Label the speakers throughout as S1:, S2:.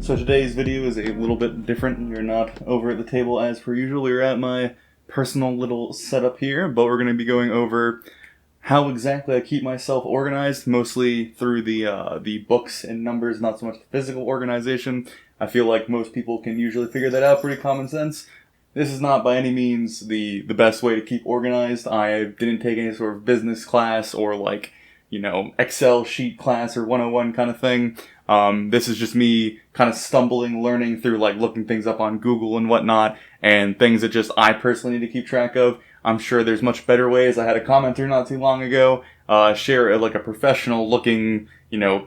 S1: So today's video is a little bit different. You're not over at the table as per usual. We're at my personal little setup here, but we're going to be going over how exactly I keep myself organized, mostly through the books and numbers, not so much the physical organization. I feel like most people can usually figure that out pretty common sense. This is not by any means the best way to keep organized. I didn't take any sort of business class or Excel sheet class or 101 kind of thing. This is just me kind of stumbling, learning through looking things up on Google and whatnot, and things that just I personally need to keep track of. I'm sure there's much better ways. I had a commenter not too long ago share a professional looking,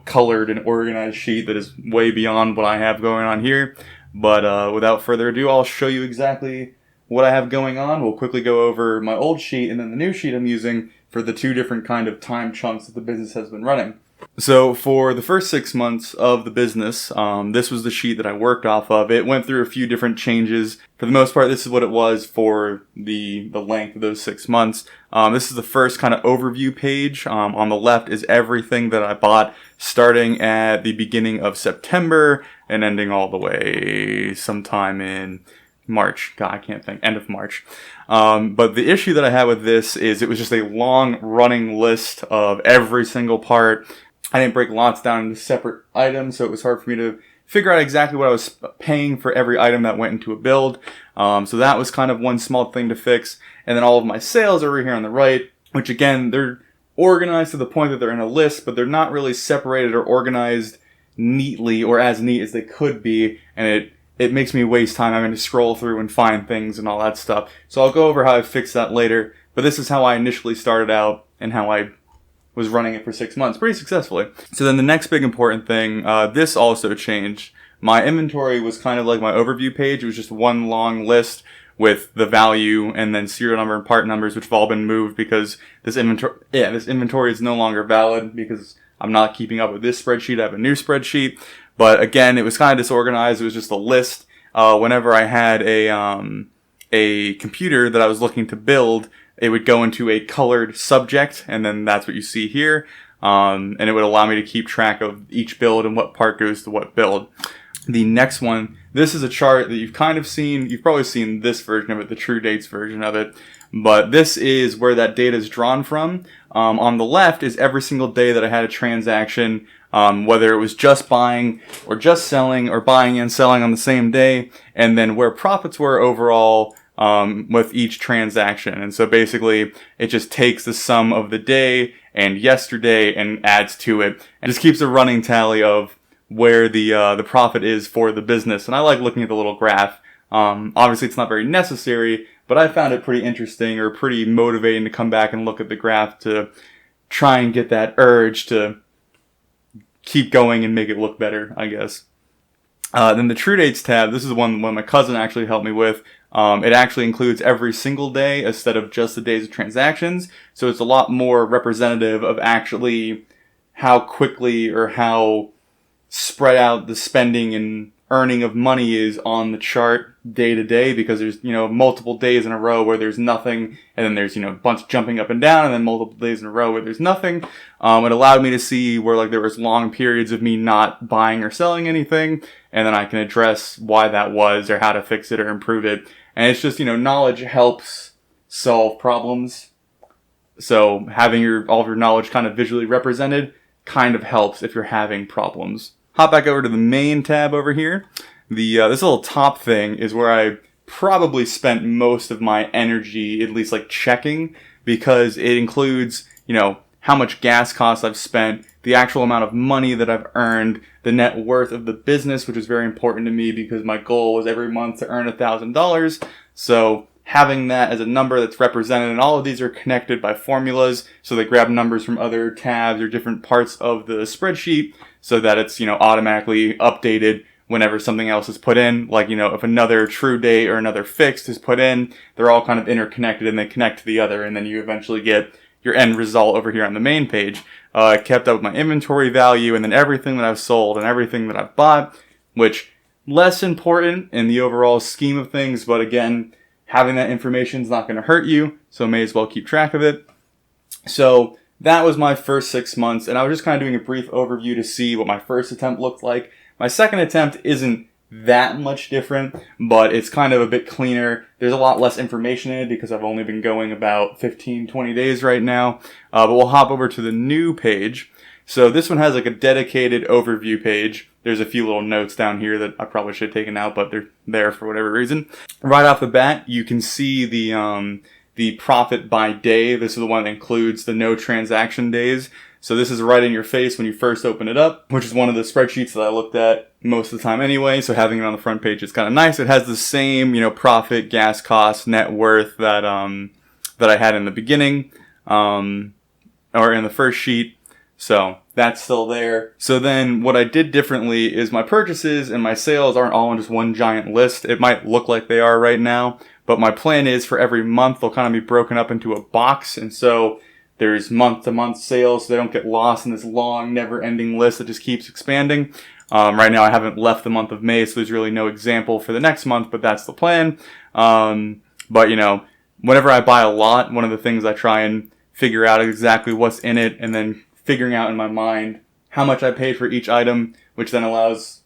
S1: colored and organized sheet that is way beyond what I have going on here. But without further ado, I'll show you exactly what I have going on. We'll quickly go over my old sheet and then the new sheet I'm using for the two different kind of time chunks that the business has been running. So for the first 6 months of the business, this was the sheet that I worked off of. It went through a few different changes. For the most part, this is what it was for the length of those 6 months. This is the first kind of overview page. On the left is everything that I bought starting at the beginning of September and ending all the way sometime in March. God, I can't think. End of March. But the issue that I had with this is it was just a long running list of every single part. I didn't break lots down into separate items, so it was hard for me to figure out exactly what I was paying for every item that went into a build. So that was kind of one small thing to fix. And then all of my sales are over here on the right, which again, they're organized to the point that they're in a list, but they're not really separated or organized neatly or as neat as they could be. And it makes me waste time having to scroll through and find things and all that stuff. So I'll go over how I fixed that later. But this is how I initially started out and how I was running it for 6 months pretty successfully. So then the next big important thing, this also changed. My inventory was kind of like my overview page. It was just one long list with the value and then serial number and part numbers, which have all been moved because this inventory is no longer valid because I'm not keeping up with this spreadsheet. I have a new spreadsheet. But again, it was kind of disorganized. It was just a list. Whenever I had a computer that I was looking to build, it would go into a colored subject, and then that's what you see here. And it would allow me to keep track of each build and what part goes to what build. The next one, this is a chart that you've kind of seen. You've probably seen this version of it, the true dates version of it. But this is where that data is drawn from. On the left is every single day that I had a transaction, whether it was just buying or just selling or buying and selling on the same day, and then where profits were overall with each transaction. And so basically it just takes the sum of the day and yesterday and adds to it and just keeps a running tally of where the profit is for the business. And I like looking at the little graph. Obviously it's not very necessary, but I found it pretty interesting or pretty motivating to come back and look at the graph to try and get that urge to keep going and make it look better, I guess. Then the True Dates tab, this is one my cousin actually helped me with. It actually includes every single day instead of just the days of transactions. So it's a lot more representative of actually how quickly or how spread out the spending and earning of money is on the chart day to day, because there's, multiple days in a row where there's nothing, and then there's, a bunch jumping up and down, and then multiple days in a row where there's nothing. It allowed me to see where there was long periods of me not buying or selling anything, and then I can address why that was or how to fix it or improve it. And it's just, knowledge helps solve problems. So having all of your knowledge kind of visually represented kind of helps if you're having problems. Hop back over to the main tab over here. This little top thing is where I probably spent most of my energy, at least checking, because it includes, how much gas costs I've spent, the actual amount of money that I've earned, the net worth of the business, which is very important to me because my goal was every month to earn $1,000. So having that as a number that's represented, and all of these are connected by formulas, so they grab numbers from other tabs or different parts of the spreadsheet so that it's, automatically updated whenever something else is put in. If another true date or another fixed is put in, they're all kind of interconnected and they connect to the other, and then you eventually get your end result over here on the main page. I kept up with my inventory value and then everything that I've sold and everything that I've bought, which less important in the overall scheme of things, but again, having that information is not going to hurt you, so may as well keep track of it. So that was my first 6 months, and I was just kind of doing a brief overview to see what my first attempt looked like. My second attempt isn't that much different, but it's kind of a bit cleaner. There's a lot less information in it because I've only been going about 15, 20 days right now. But we'll hop over to the new page. So this one has like a dedicated overview page. There's a few little notes down here that I probably should have taken out, but they're there for whatever reason. Right off the bat, you can see the profit by day. This is the one that includes the no transaction days. So this is right in your face when you first open it up, which is one of the spreadsheets that I looked at most of the time anyway. So having it on the front page is kind of nice. It has the same, profit, gas costs, net worth that I had in the beginning, or in the first sheet. So that's still there. So then what I did differently is my purchases and my sales aren't all in just one giant list. It might look like they are right now, but my plan is for every month they'll kind of be broken up into a box. And so there's month-to-month sales, so they don't get lost in this long, never-ending list that just keeps expanding. Right now I haven't left the month of May, so there's really no example for the next month, but that's the plan. But whenever I buy a lot, one of the things I try and figure out exactly what's in it, and then figuring out in my mind how much I paid for each item, which then allows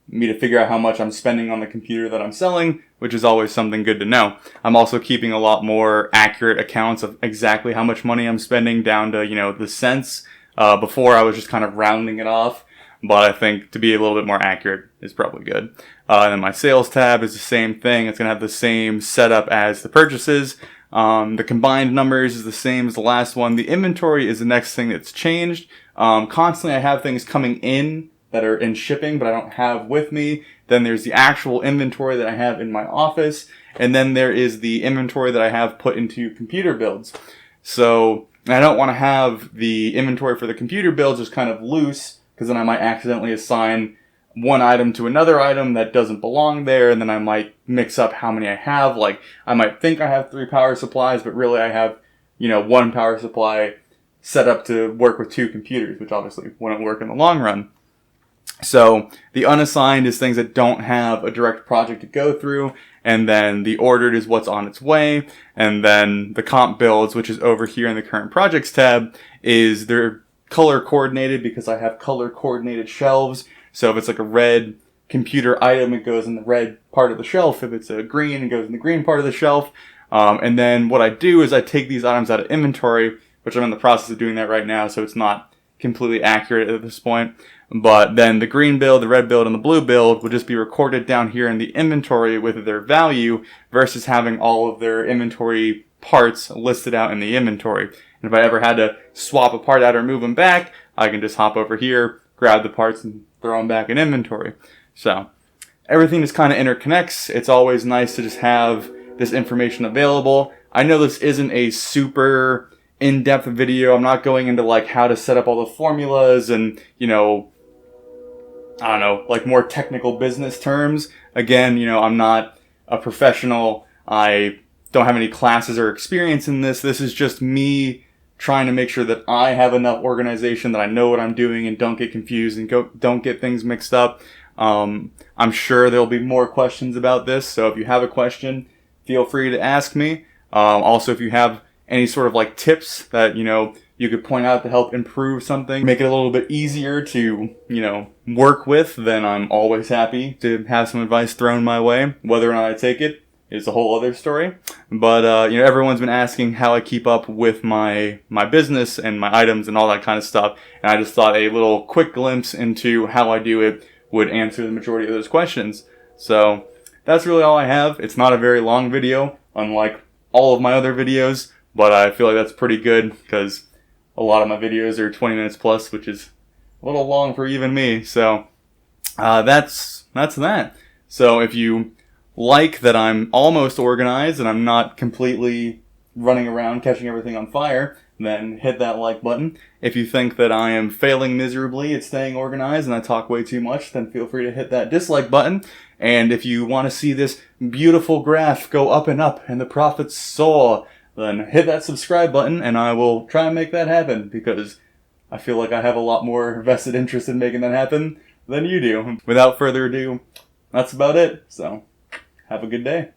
S1: me to figure out how much I'm spending on the computer that I'm selling, which is always something good to know. I'm also keeping a lot more accurate accounts of exactly how much money I'm spending down to, the cents. Before I was just kind of rounding it off, but I think to be a little bit more accurate is probably good. And then my sales tab is the same thing. It's going to have the same setup as the purchases. The combined numbers is the same as the last one. The inventory is the next thing that's changed. Constantly I have things coming in that are in shipping, but I don't have with me. Then there's the actual inventory that I have in my office. And then there is the inventory that I have put into computer builds. So I don't want to have the inventory for the computer builds just kind of loose, because then I might accidentally assign one item to another item that doesn't belong there, and then I might mix up how many I have. Like, I might think I have 3 power supplies, but really I have, 1 power supply set up to work with 2 computers, which obviously wouldn't work in the long run. So the unassigned is things that don't have a direct project to go through, and then the ordered is what's on its way, and then the comp builds, which is over here in the current projects tab, is they're color coordinated because I have color coordinated shelves. So if it's like a red computer item, it goes in the red part of the shelf. If it's a green, it goes in the green part of the shelf. And then what I do is I take these items out of inventory, which I'm in the process of doing that right now, so it's not completely accurate at this point. But then the green build, the red build, and the blue build will just be recorded down here in the inventory with their value versus having all of their inventory parts listed out in the inventory. And if I ever had to swap a part out or move them back, I can just hop over here, grab the parts, and throw them back in inventory. So everything just kind of interconnects. It's always nice to just have this information available. I know this isn't a super in-depth video. I'm not going into like how to set up all the formulas and, I don't know, like more technical business terms. Again, I'm not a professional. I don't have any classes or experience in this. This is just me trying to make sure that I have enough organization that I know what I'm doing and don't get confused and don't get things mixed up. I'm sure there'll be more questions about this, so if you have a question, feel free to ask me. Also, if you have any sort of like tips that, you could point out to help improve something, make it a little bit easier to, work with, then I'm always happy to have some advice thrown my way. Whether or not I take it is a whole other story. But, everyone's been asking how I keep up with my business and my items and all that kind of stuff. And I just thought a little quick glimpse into how I do it would answer the majority of those questions. So that's really all I have. It's not a very long video, unlike all of my other videos, but I feel like that's pretty good because a lot of my videos are 20 minutes plus, which is a little long for even me. So that's that. So if you like that I'm almost organized and I'm not completely running around catching everything on fire, then hit that like button. If you think that I am failing miserably at staying organized and I talk way too much, then feel free to hit that dislike button. And if you want to see this beautiful graph go up and up and the profits soar, then hit that subscribe button and I will try and make that happen, because I feel like I have a lot more vested interest in making that happen than you do. Without further ado, that's about it. So have a good day.